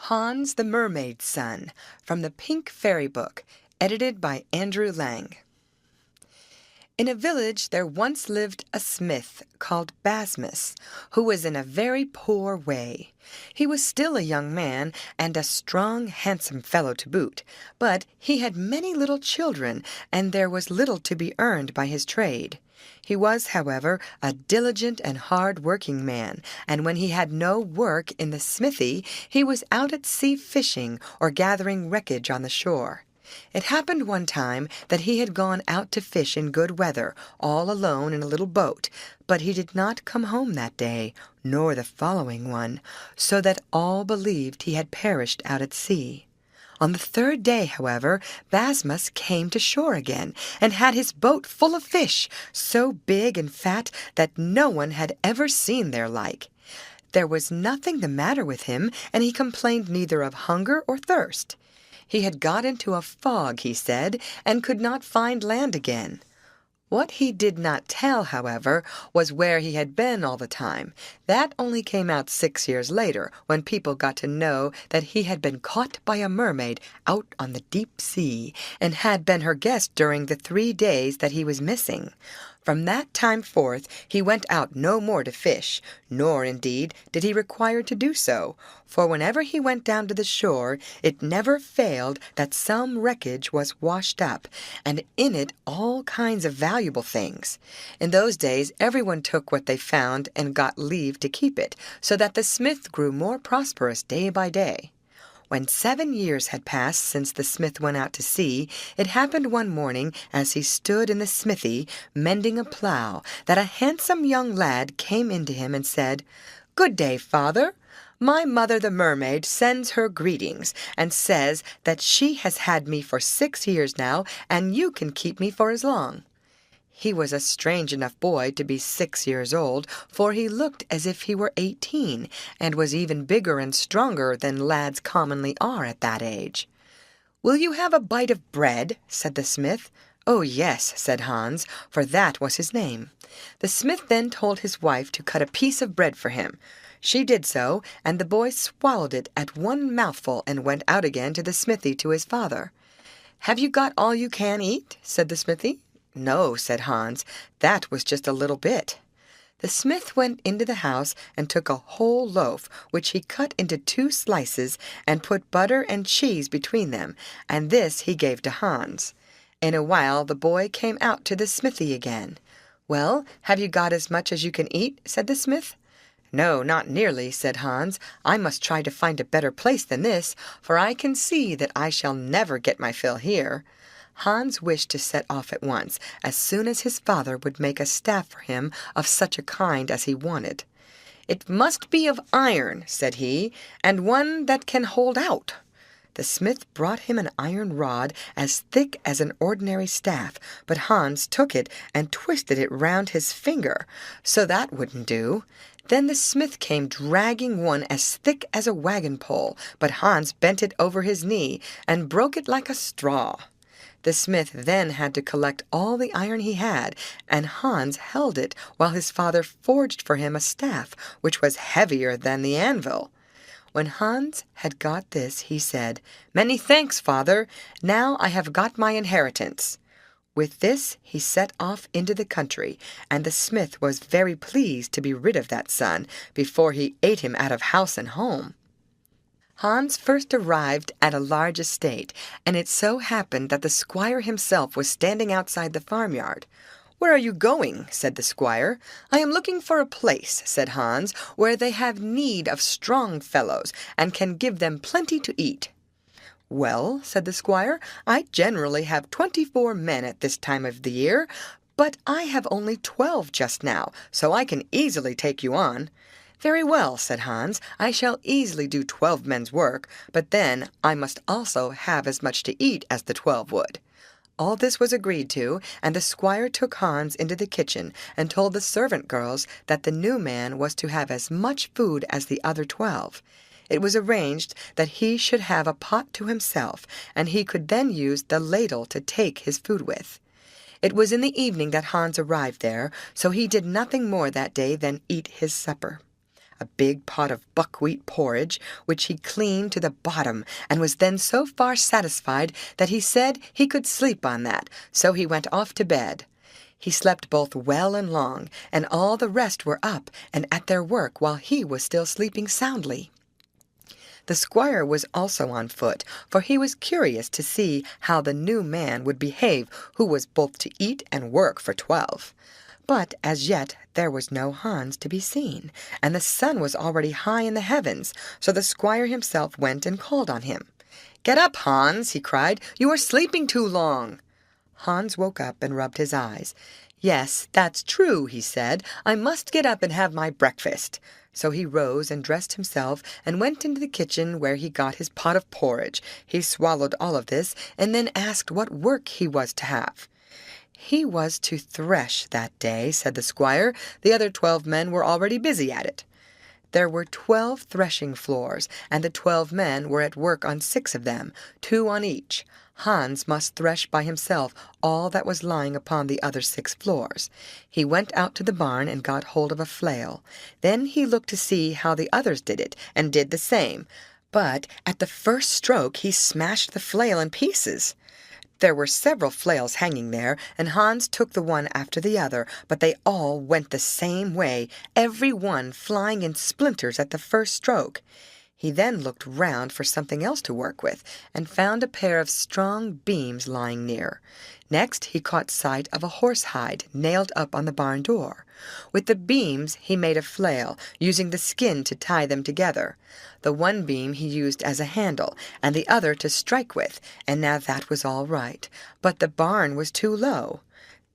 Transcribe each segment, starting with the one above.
Hans the Mermaid's Son, from the Pink Fairy Book, edited by Andrew Lang. In a village there once lived a smith called Basmus, who was in a very poor way. He was still a young man, and a strong, handsome fellow to boot, but he had many little children, and there was little to be earned by his trade. He was, however, a diligent and hard-working man, and when he had no work in the smithy, he was out at sea fishing or gathering wreckage on the shore. It happened one time that he had gone out to fish in good weather, all alone in a little boat, but he did not come home that day, nor the following one, so that all believed he had perished out at sea. On the third day, however, Basmus came to shore again, and had his boat full of fish, so big and fat that no one had ever seen their like. There was nothing the matter with him, and he complained neither of hunger or thirst. He had got into a fog, he said, and could not find land again. What he did not tell, however, was where he had been all the time. That only came out 6 years later, when people got to know that he had been caught by a mermaid out on the deep sea, and had been her guest during the 3 days that he was missing. From that time forth he went out no more to fish, nor, indeed, did he require to do so, for whenever he went down to the shore, it never failed that some wreckage was washed up, and in it all kinds of valuable things. In those days everyone took what they found and got leave to keep it, so that the smith grew more prosperous day by day. When 7 years had passed since the smith went out to sea, it happened one morning, as he stood in the smithy, mending a plough, that a handsome young lad came in to him and said, "Good day, father. My mother the mermaid sends her greetings, and says that she has had me for 6 years now, and you can keep me for as long." He was a strange enough boy to be 6 years old, for he looked as if he were 18, and was even bigger and stronger than lads commonly are at that age. "Will you have a bite of bread?" said the smith. "Oh, yes," said Hans, for that was his name. The smith then told his wife to cut a piece of bread for him. She did so, and the boy swallowed it at one mouthful and went out again to the smithy to his father. "Have you got all you can eat?" said the smithy. "No," said Hans, "that was just a little bit." The smith went into the house and took a whole loaf, which he cut into 2 slices, and put butter and cheese between them, and this he gave to Hans. In a while the boy came out to the smithy again. "Well, have you got as much as you can eat?" said the smith. "No, not nearly," said Hans. "I must try to find a better place than this, for I can see that I shall never get my fill here." Hans wished to set off at once, as soon as his father would make a staff for him of such a kind as he wanted. "It must be of iron," said he, "and one that can hold out." The smith brought him an iron rod as thick as an ordinary staff, but Hans took it and twisted it round his finger, so that wouldn't do. Then the smith came dragging one as thick as a wagon pole, but Hans bent it over his knee and broke it like a straw. The smith then had to collect all the iron he had, and Hans held it while his father forged for him a staff, which was heavier than the anvil. When Hans had got this, he said, "Many thanks, father. Now I have got my inheritance." With this he set off into the country, and the smith was very pleased to be rid of that son, before he ate him out of house and home. Hans first arrived at a large estate, and it so happened that the squire himself was standing outside the farmyard. "Where are you going?" said the squire. "I am looking for a place," said Hans, "where they have need of strong fellows, and can give them plenty to eat." "Well," said the squire, "I generally have 24 men at this time of the year, but I have only 12 just now, so I can easily take you on." "Very well," said Hans, "I shall easily do 12 men's work, but then I must also have as much to eat as the 12 would." All this was agreed to, and the squire took Hans into the kitchen and told the servant girls that the new man was to have as much food as the other 12. It was arranged that he should have a pot to himself, and he could then use the ladle to take his food with. It was in the evening that Hans arrived there, so he did nothing more that day than eat his supper. a big pot of buckwheat porridge, which he cleaned to the bottom, and was then so far satisfied that he said he could sleep on that, so he went off to bed. He slept both well and long, and all the rest were up and at their work while he was still sleeping soundly. The squire was also on foot, for he was curious to see how the new man would behave who was both to eat and work for 12. But as yet there was no Hans to be seen, and the sun was already high in the heavens, so the squire himself went and called on him. "Get up, Hans," he cried, "you are sleeping too long." Hans woke up and rubbed his eyes. "Yes, that's true," he said. "I must get up and have my breakfast." So he rose and dressed himself and went into the kitchen, where he got his pot of porridge. He swallowed all of this and then asked what work he was to have. "He was to thresh that day," said the squire. "The other 12 men were already busy at it." There were 12 threshing floors, and the 12 men were at work on 6 of them, 2 on each. Hans must thresh by himself all that was lying upon the other 6 floors. He went out to the barn and got hold of a flail. Then he looked to see how the others did it, and did the same. But at the first stroke he smashed the flail in pieces. There were several flails hanging there, and Hans took the one after the other, but they all went the same way, every one flying in splinters at the first stroke. He then looked round for something else to work with, and found a pair of strong beams lying near. Next he caught sight of a horsehide nailed up on the barn door. With the beams he made a flail, using the skin to tie them together. The one beam he used as a handle, and the other to strike with, and now that was all right. But the barn was too low.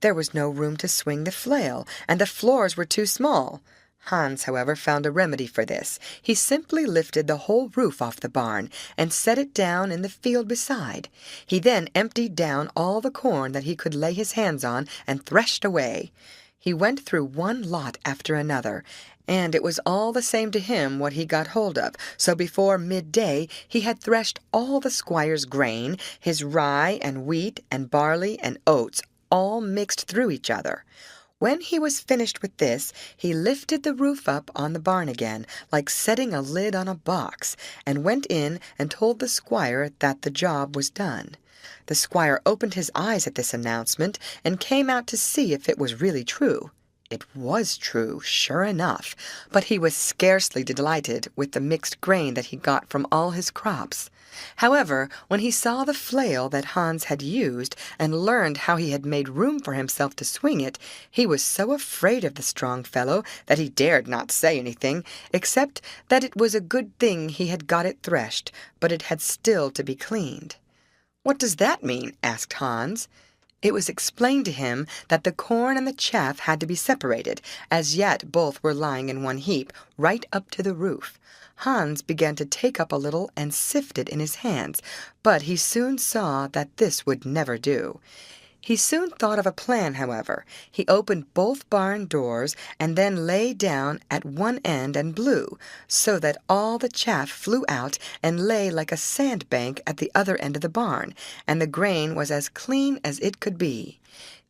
There was no room to swing the flail, and the floors were too small. Hans, however, found a remedy for this. He simply lifted the whole roof off the barn and set it down in the field beside. He then emptied down all the corn that he could lay his hands on and threshed away. He went through one lot after another, and it was all the same to him what he got hold of, so before midday he had threshed all the squire's grain, his rye and wheat and barley and oats, all mixed through each other. When he was finished with this, he lifted the roof up on the barn again, like setting a lid on a box, and went in and told the squire that the job was done. The squire opened his eyes at this announcement, and came out to see if it was really true. It was true, sure enough, but he was scarcely delighted with the mixed grain that he got from all his crops. However, when he saw the flail that Hans had used, and learned how he had made room for himself to swing it, he was so afraid of the strong fellow that he dared not say anything, except that it was a good thing he had got it threshed, but it had still to be cleaned. "What does that mean?" asked Hans. It was explained to him that the corn and the chaff had to be separated, as yet both were lying in one heap, right up to the roof. Hans began to take up a little and sift it in his hands, but he soon saw that this would never do. He soon thought of a plan, however. He opened both barn doors, and then lay down at one end and blew, so that all the chaff flew out and lay like a sandbank at the other end of the barn, and the grain was as clean as it could be.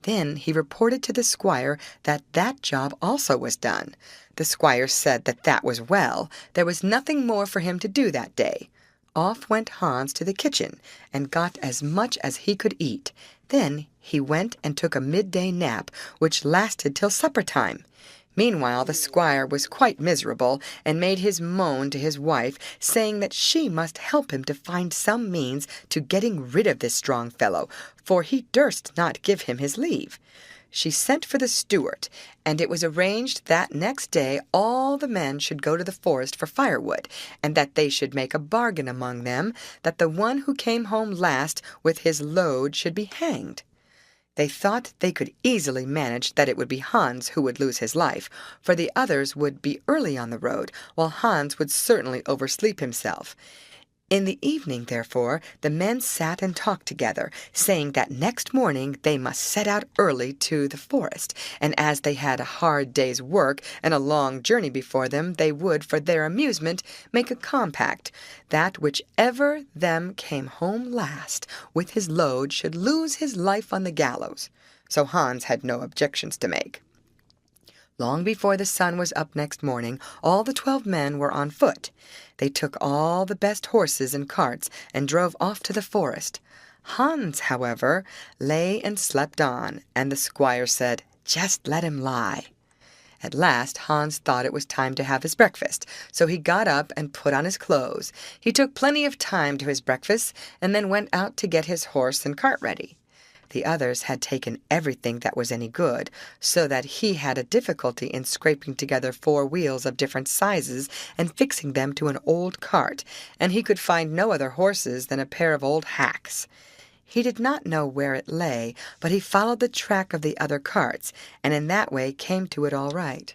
Then he reported to the squire that that job also was done. The squire said that that was well. There was nothing more for him to do that day. Off went Hans to the kitchen, and got as much as he could eat. Then he went and took a midday nap, which lasted till supper time. Meanwhile the squire was quite miserable, and made his moan to his wife, saying that she must help him to find some means to getting rid of this strong fellow, for he durst not give him his leave. She sent for the steward, and it was arranged that next day all the men should go to the forest for firewood, and that they should make a bargain among them that the one who came home last with his load should be hanged. They thought they could easily manage that it would be Hans who would lose his life, for the others would be early on the road, while Hans would certainly oversleep himself. In the evening, therefore, the men sat and talked together, saying that next morning they must set out early to the forest, and as they had a hard day's work and a long journey before them, they would, for their amusement, make a compact that whichever them came home last with his load should lose his life on the gallows. So Hans had no objections to make. Long before the sun was up next morning, all the 12 men were on foot. They took all the best horses and carts and drove off to the forest. Hans, however, lay and slept on, and the squire said, "Just let him lie." At last Hans thought it was time to have his breakfast, so he got up and put on his clothes. He took plenty of time to his breakfast, and then went out to get his horse and cart ready. The others had taken everything that was any good, so that he had a difficulty in scraping together 4 wheels of different sizes and fixing them to an old cart, and he could find no other horses than a pair of old hacks. He did not know where it lay, but he followed the track of the other carts, and in that way came to it all right.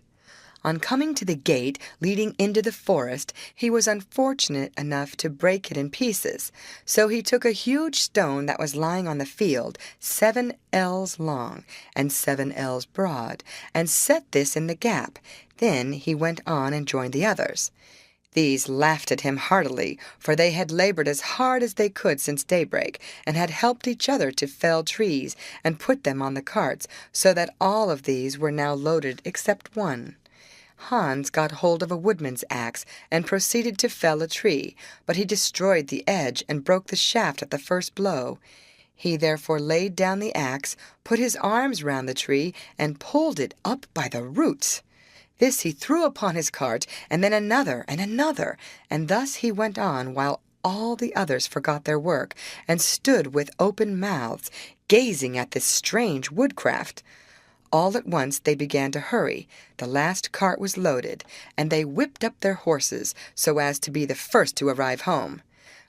On coming to the gate leading into the forest, he was unfortunate enough to break it in pieces, so he took a huge stone that was lying on the field, 7 ells long and 7 ells broad, and set this in the gap. Then he went on and joined the others. These laughed at him heartily, for they had labored as hard as they could since daybreak, and had helped each other to fell trees and put them on the carts, so that all of these were now loaded except one. Hans got hold of a woodman's axe and proceeded to fell a tree, but he destroyed the edge and broke the shaft at the first blow. He therefore laid down the axe, put his arms round the tree, and pulled it up by the roots. This he threw upon his cart, and then another and another, and thus he went on while all the others forgot their work, and stood with open mouths, gazing at this strange woodcraft. All at once they began to hurry. The last cart was loaded, and they whipped up their horses, so as to be the first to arrive home.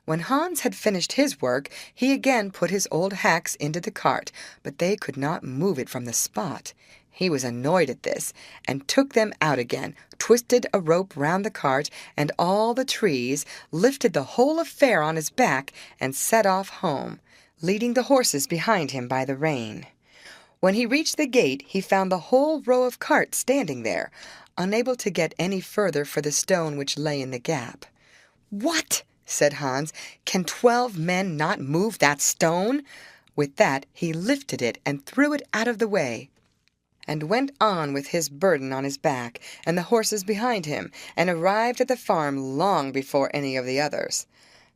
When Hans had finished his work, he again put his old hacks into the cart, but they could not move it from the spot. He was annoyed at this, and took them out again, twisted a rope round the cart and all the trees, lifted the whole affair on his back, and set off home, leading the horses behind him by the rein. When he reached the gate, he found the whole row of carts standing there, unable to get any further for the stone which lay in the gap. "What?" said Hans. "Can 12 men not move that stone?" With that he lifted it and threw it out of the way, and went on with his burden on his back, and the horses behind him, and arrived at the farm long before any of the others.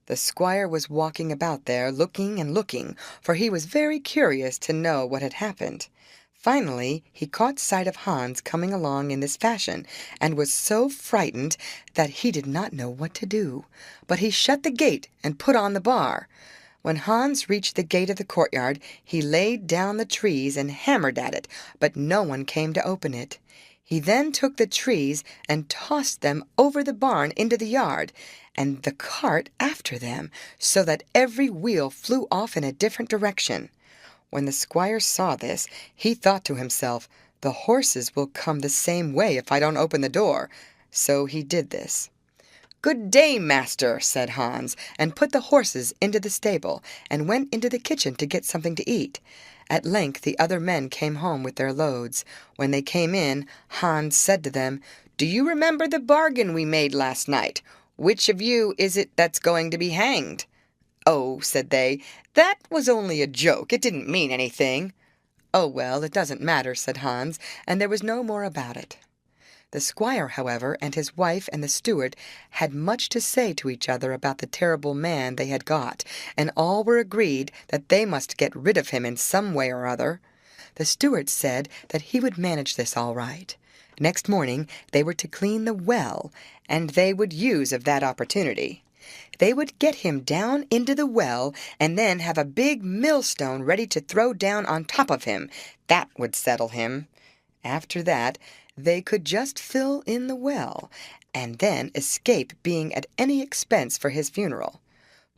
The squire was walking about there, looking and looking, for he was very curious to know what had happened. Finally he caught sight of Hans coming along in this fashion, and was so frightened that he did not know what to do. But he shut the gate and put on the bar. When Hans reached the gate of the courtyard, he laid down the trees and hammered at it, but no one came to open it. He then took the trees and tossed them over the barn into the yard, and the cart after them, so that every wheel flew off in a different direction. When the squire saw this, he thought to himself, "The horses will come the same way if I don't open the door." So he did this. "Good day, master," said Hans, and put the horses into the stable, and went into the kitchen to get something to eat. At length the other men came home with their loads. When they came in, Hans said to them, "Do you remember the bargain we made last night? Which of you is it that's going to be hanged?" "Oh," said they, "that was only a joke. It didn't mean anything." "Oh, well, it doesn't matter," said Hans, and there was no more about it. The squire, however, and his wife and the steward had much to say to each other about the terrible man they had got, and all were agreed that they must get rid of him in some way or other. The steward said that he would manage this all right. Next morning they were to clean the well, and they would use of that opportunity. They would get him down into the well, and then have a big millstone ready to throw down on top of him. That would settle him. After that, they could just fill in the well, and then escape being at any expense for his funeral.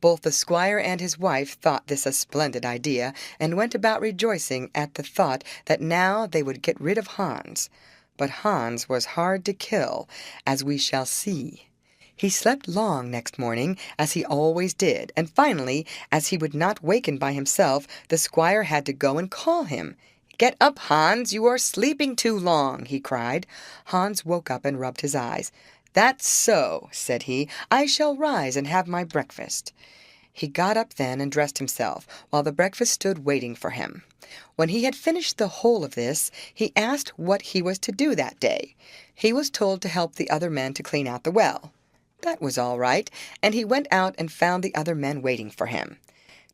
Both the squire and his wife thought this a splendid idea, and went about rejoicing at the thought that now they would get rid of Hans. But Hans was hard to kill, as we shall see. He slept long next morning, as he always did, and finally, as he would not waken by himself, the squire had to go and call him. "Get up, Hans, you are sleeping too long," he cried. Hans woke up and rubbed his eyes. "That's so," said he. "I shall rise and have my breakfast." He got up then and dressed himself, while the breakfast stood waiting for him. When he had finished the whole of this, he asked what he was to do that day. He was told to help the other men to clean out the well. That was all right, and he went out and found the other men waiting for him.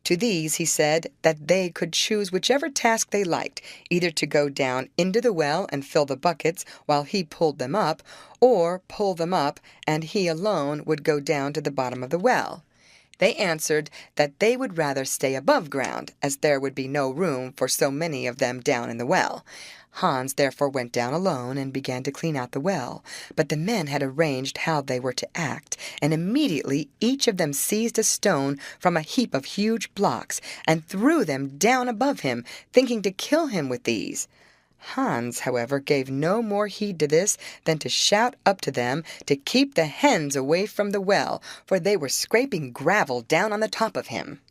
To these he said that they could choose whichever task they liked, either to go down into the well and fill the buckets while he pulled them up, or pull them up and he alone would go down to the bottom of the well. They answered that they would rather stay above ground, as there would be no room for so many of them down in the well. Hans therefore went down alone and began to clean out the well, but the men had arranged how they were to act, and immediately each of them seized a stone from a heap of huge blocks and threw them down above him, thinking to kill him with these. Hans, however, gave no more heed to this than to shout up to them to keep the hens away from the well, for they were scraping gravel down on the top of him.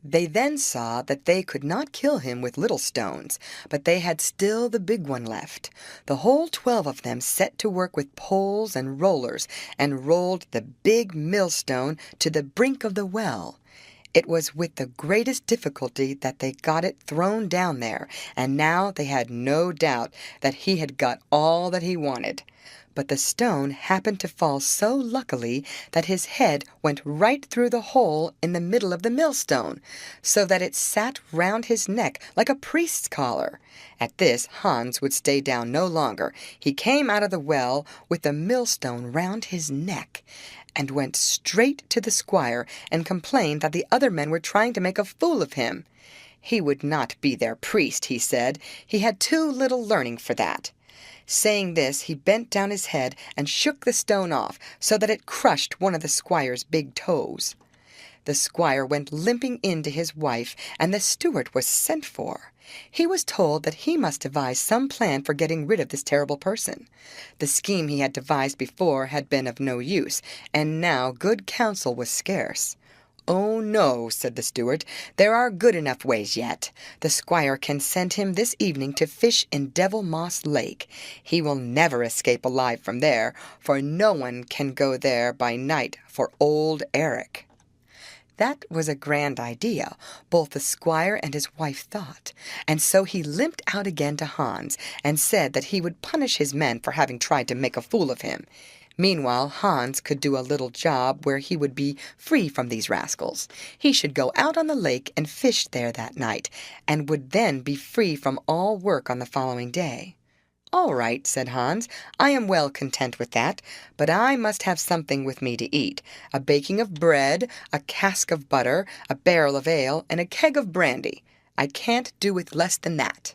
They then saw that they could not kill him with little stones, but they had still the big one left. The whole 12 of them set to work with poles and rollers, and rolled the big millstone to the brink of the well. It was with the greatest difficulty that they got it thrown down there, and now they had no doubt that he had got all that he wanted. But the stone happened to fall so luckily that his head went right through the hole in the middle of the millstone, so that it sat round his neck like a priest's collar. At this Hans would stay down no longer. He came out of the well with the millstone round his neck, and went straight to the squire and complained that the other men were trying to make a fool of him. He would not be their priest, he said. He had too little learning for that. Saying this, he bent down his head and shook the stone off, so that it crushed one of the squire's big toes. The squire went limping in to his wife, and the steward was sent for. He was told that he must devise some plan for getting rid of this terrible person. The scheme he had devised before had been of no use, and now good counsel was scarce. "Oh, no," said the steward, "there are good enough ways yet. The squire can send him this evening to fish in Devil Moss Lake. He will never escape alive from there, for no one can go there by night for old Eric." That was a grand idea, both the squire and his wife thought, and so he limped out again to Hans, and said that he would punish his men for having tried to make a fool of him. Meanwhile, Hans could do a little job where he would be free from these rascals. He should go out on the lake and fish there that night, and would then be free from all work on the following day. "All right," said Hans, "I am well content with that, but I must have something with me to eat, a baking of bread, a cask of butter, a barrel of ale, and a keg of brandy. I can't do with less than that."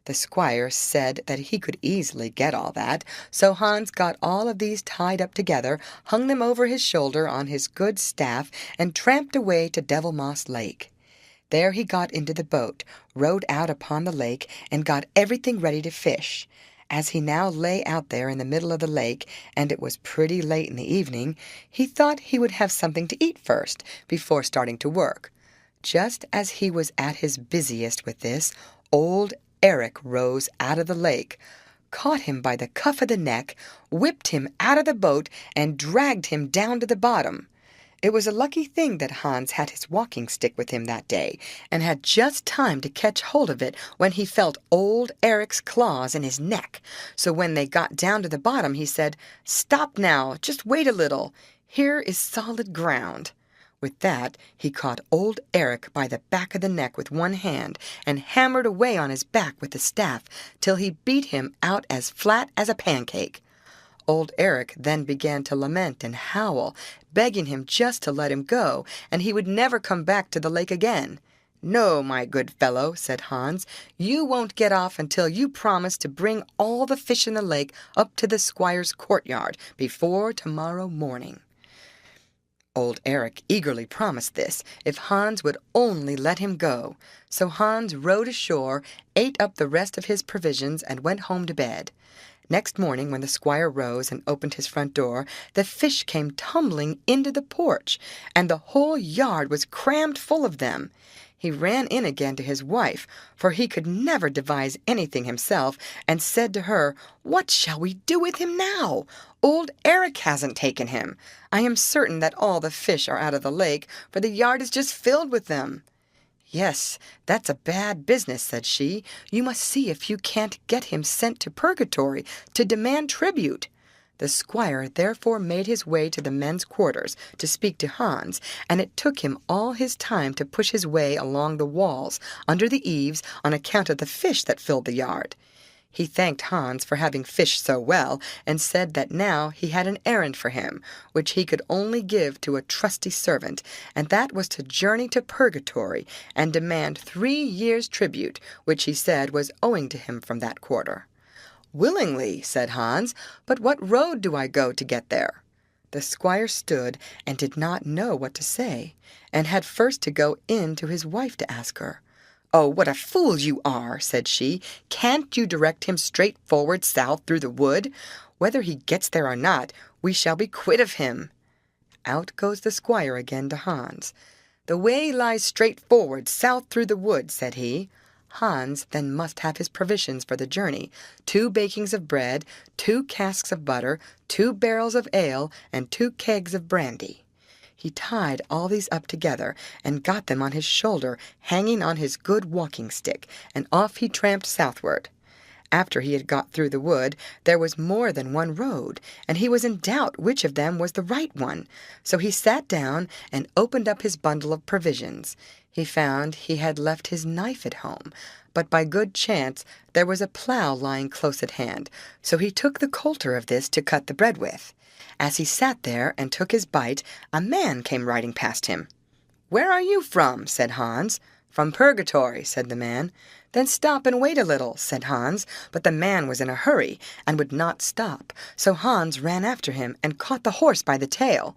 The squire said that he could easily get all that, so Hans got all of these tied up together, hung them over his shoulder on his good staff, and tramped away to Devil Moss Lake. There he got into the boat, rowed out upon the lake, and got everything ready to fish. As he now lay out there in the middle of the lake, and it was pretty late in the evening, he thought he would have something to eat first, before starting to work. Just as he was at his busiest with this, old Eric rose out of the lake, caught him by the cuff of the neck, whipped him out of the boat, and dragged him down to the bottom. It was a lucky thing that Hans had his walking stick with him that day, and had just time to catch hold of it when he felt old Eric's claws in his neck. So when they got down to the bottom, he said, "Stop now, just wait a little. Here is solid ground." With that, he caught old Eric by the back of the neck with one hand, and hammered away on his back with the staff, till he beat him out as flat as a pancake. Old Eric then began to lament and howl, begging him just to let him go, and he would never come back to the lake again. "No, my good fellow," said Hans, "you won't get off until you promise to bring all the fish in the lake up to the squire's courtyard before tomorrow morning." Old Eric eagerly promised this, if Hans would only let him go. So Hans rowed ashore, ate up the rest of his provisions, and went home to bed. Next morning, when the squire rose and opened his front door, the fish came tumbling into the porch, and the whole yard was crammed full of them. he ran in again to his wife, for he could never devise anything himself, and said to her, "What shall we do with him now? Old Eric hasn't taken him. I am certain that all the fish are out of the lake, for the yard is just filled with them." "Yes, that's a bad business," said she. "You must see if you can't get him sent to purgatory to demand tribute." The squire therefore made his way to the men's quarters to speak to Hans, and it took him all his time to push his way along the walls, under the eaves, on account of the fish that filled the yard. He thanked Hans for having fished so well, and said that now he had an errand for him, which he could only give to a trusty servant, and that was to journey to purgatory and demand 3 years' tribute, which he said was owing to him from that quarter. "Willingly," said Hans, "but what road do I go to get there?" The squire stood and did not know what to say, and had first to go in to his wife to ask her. "Oh, what a fool you are," said she. "Can't you direct him straight forward south through the wood? Whether he gets there or not, we shall be quit of him." Out goes the squire again to Hans. "The way lies straight forward south through the wood," said he. Hans then must have his provisions for the journey, 2 bakings of bread, 2 casks of butter, 2 barrels of ale, and 2 kegs of brandy. He tied all these up together, and got them on his shoulder, hanging on his good walking-stick, and off he tramped southward. After he had got through the wood, there was more than one road, and he was in doubt which of them was the right one. So he sat down and opened up his bundle of provisions. He found he had left his knife at home, but by good chance there was a plough lying close at hand, so he took the coulter of this to cut the bread with. As he sat there and took his bite, a man came riding past him. "Where are you from?" said Hans. "From purgatory," said the man. "Then stop and wait a little," said Hans, but the man was in a hurry and would not stop, so Hans ran after him and caught the horse by the tail.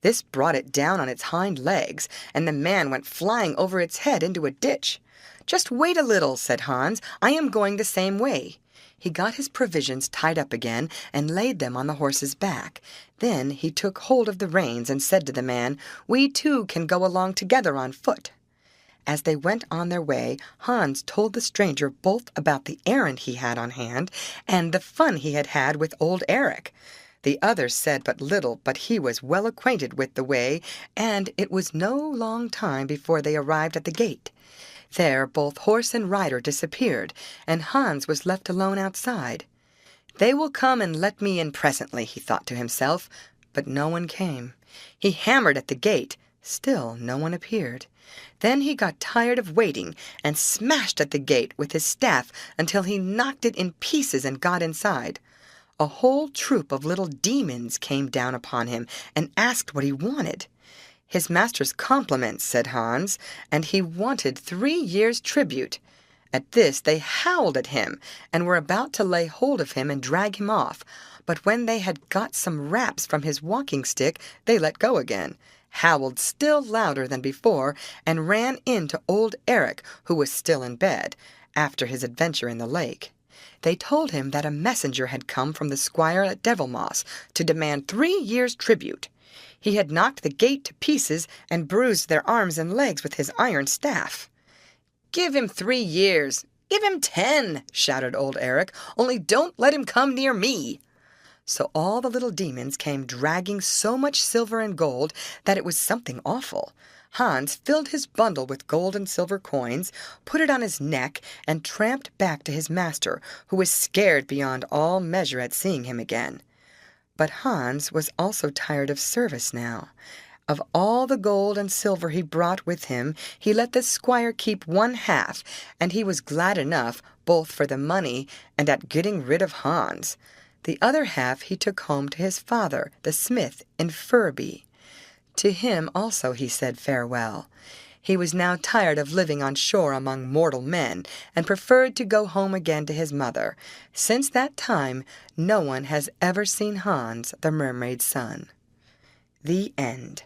This brought it down on its hind legs, and the man went flying over its head into a ditch. "Just wait a little," said Hans. "I am going the same way." He got his provisions tied up again and laid them on the horse's back. Then he took hold of the reins and said to the man, "We two can go along together on foot." As they went on their way, Hans told the stranger both about the errand he had on hand and the fun he had had with old Eric. The other said but little, but he was well acquainted with the way, and it was no long time before they arrived at the gate. There both horse and rider disappeared, and Hans was left alone outside. "They will come and let me in presently," he thought to himself, but no one came. He hammered at the gate. Still no one appeared. Then he got tired of waiting, and smashed at the gate with his staff until he knocked it in pieces and got inside. A whole troop of little demons came down upon him and asked what he wanted. "His master's compliments," said Hans, "and he wanted 3 years' tribute." At this they howled at him, and were about to lay hold of him and drag him off, but when they had got some raps from his walking-stick, they let go again, howled still louder than before, and ran in to old Eric, who was still in bed, after his adventure in the lake. They told him that a messenger had come from the squire at Devilmoss to demand 3 years' tribute. He had knocked the gate to pieces and bruised their arms and legs with his iron staff. "Give him 3 years! Give him 10!" shouted old Eric. "Only don't let him come near me!" So all the little demons came dragging so much silver and gold that it was something awful. Hans filled his bundle with gold and silver coins, put it on his neck, and tramped back to his master, who was scared beyond all measure at seeing him again. But Hans was also tired of service now. Of all the gold and silver he brought with him, he let the squire keep 1/2, and he was glad enough both for the money and at getting rid of Hans. The other half he took home to his father, the smith, in Furby. To him also he said farewell. He was now tired of living on shore among mortal men, and preferred to go home again to his mother. Since that time no one has ever seen Hans, the mermaid's son. The end.